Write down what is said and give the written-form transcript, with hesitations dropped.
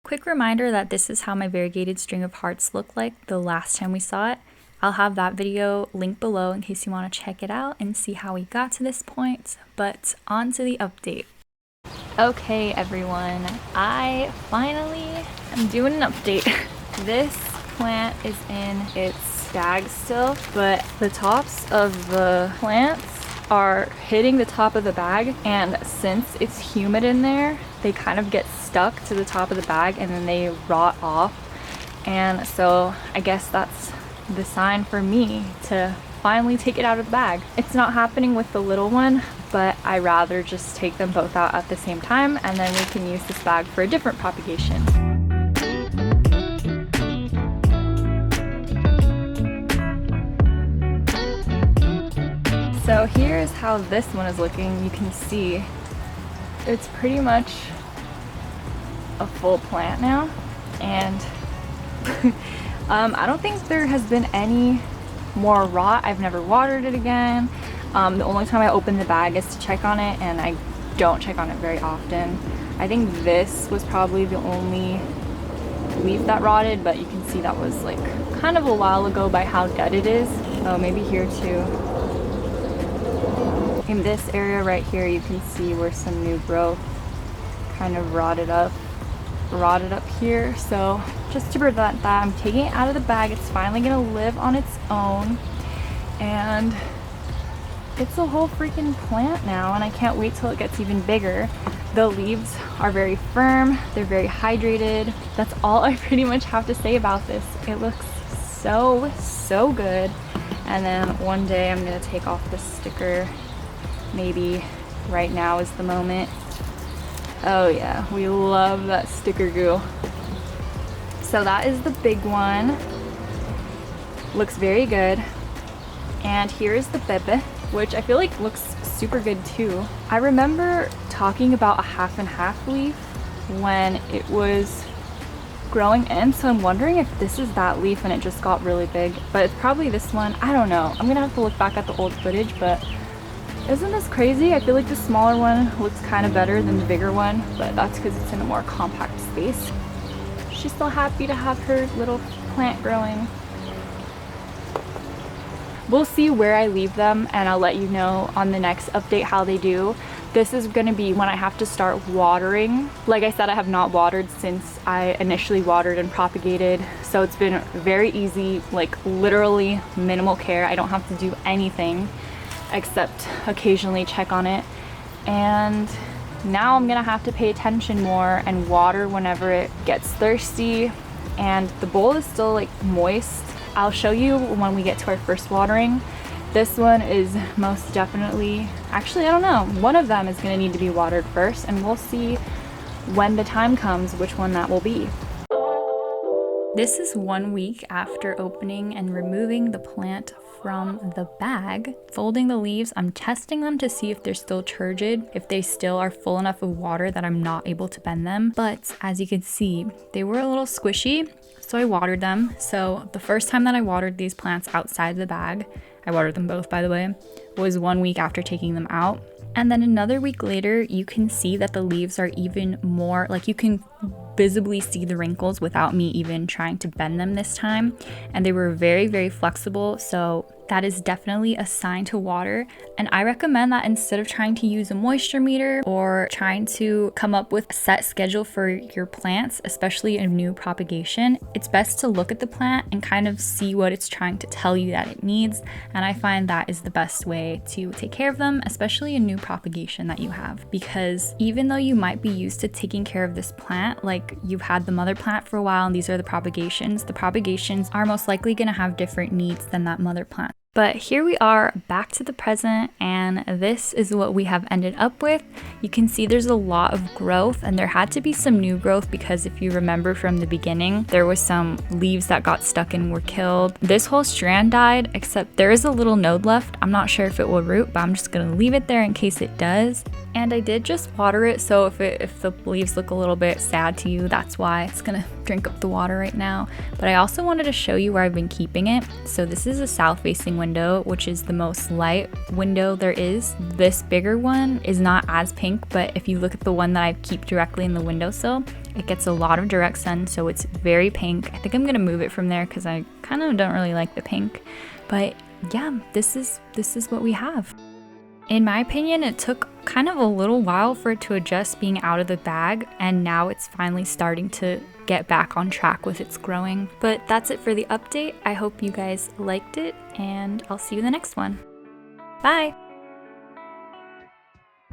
Quick reminder that this is how my variegated string of hearts looked like the last time we saw it. I'll have that video linked below in case you want to check it out and see how we got to this point, but on to the update. Okay everyone, I finally am doing an update. This plant is in its bag still, but the tops of the plants are hitting the top of the bag, and since it's humid in there, they kind of get stuck to the top of the bag and then they rot off. And so I guess that's the sign for me to finally take it out of the bag. It's not happening with the little one, but I rather just take them both out at the same time, and then we can use this bag for a different propagation. So here's how this one is looking. You can see it's pretty much a full plant now, and I don't think there has been any more rot. I've never watered it again. The only time I open the bag is to check on it, and I don't check on it very often. I think this was probably the only leaf that rotted, but you can see that was like kind of a while ago by how dead it is. Oh, maybe here too. In this area right here, you can see where some new growth kind of rotted up here. So just to prevent that, I'm taking it out of the bag. It's finally gonna live on its own, and it's a whole freaking plant now, and I can't wait till it gets even bigger. The leaves are very firm, they're very hydrated. That's all I pretty much have to say about this. It looks so good. And then one day I'm gonna take off the sticker. Maybe right now is the moment. Oh yeah, we love that sticker goo. So that is the big one. Looks very good. And here is the bebe, which I feel like looks super good too. I remember talking about a half and half leaf when it was growing in, so I'm wondering if this is that leaf and it just got really big, but it's probably this one. I don't know. I'm gonna have to look back at the old footage, but isn't this crazy? I feel like the smaller one looks kind of better than the bigger one, but that's because it's in a more compact space. She's still happy to have her little plant growing. We'll see where I leave them, and I'll let you know on the next update how they do. This is gonna be when I have to start watering. Like I said, I have not watered since I initially watered and propagated, so it's been very easy, like literally minimal care. I don't have to do anything except occasionally check on it. And now I'm gonna have to pay attention more and water whenever it gets thirsty. And the bowl is still like moist. I'll show you when we get to our first watering. This one is most definitely, actually I don't know, one of them is gonna need to be watered first, and we'll see when the time comes which one that will be. This is 1 week after opening and removing the plant from the bag. Folding the leaves, I'm testing them to see if they're still turgid, if they still are full enough of water that I'm not able to bend them. But as you can see, they were a little squishy, so I watered them. So the first time that I watered these plants outside the bag, I watered them both by the way, was 1 week after taking them out. And then another week later, you can see that the leaves are even more, like you can visibly see the wrinkles without me even trying to bend them this time. And they were very flexible, so that is definitely a sign to water. And I recommend that instead of trying to use a moisture meter or trying to come up with a set schedule for your plants, especially a new propagation, it's best to look at the plant and kind of see what it's trying to tell you that it needs. And I find that is the best way to take care of them, especially a new propagation that you have. Because even though you might be used to taking care of this plant, like you've had the mother plant for a while and these are the propagations are most likely going to have different needs than that mother plant. But here we are back to the present, and this is what we have ended up with. You can see there's a lot of growth, and there had to be some new growth because if you remember from the beginning, there was some leaves that got stuck and were killed. This whole strand died, except there is a little node left. I'm not sure if it will root, but I'm just gonna leave it there in case it does. And I did just water it, so if the leaves look a little bit sad to you, that's why. It's gonna drink up the water right now. But I also wanted to show you where I've been keeping it. So this is a south-facing window, which is the most light window there is. This bigger one is not as pink, but if you look at the one that I keep directly in the windowsill, It gets a lot of direct sun, so it's very pink. I think I'm gonna move it from there because I kind of don't really like the pink. But yeah, this is what we have. In my opinion, it took kind of a little while for it to adjust being out of the bag, and now it's finally starting to get back on track with its growing. But that's it for the update. I hope you guys liked it, and I'll see you in the next one. Bye!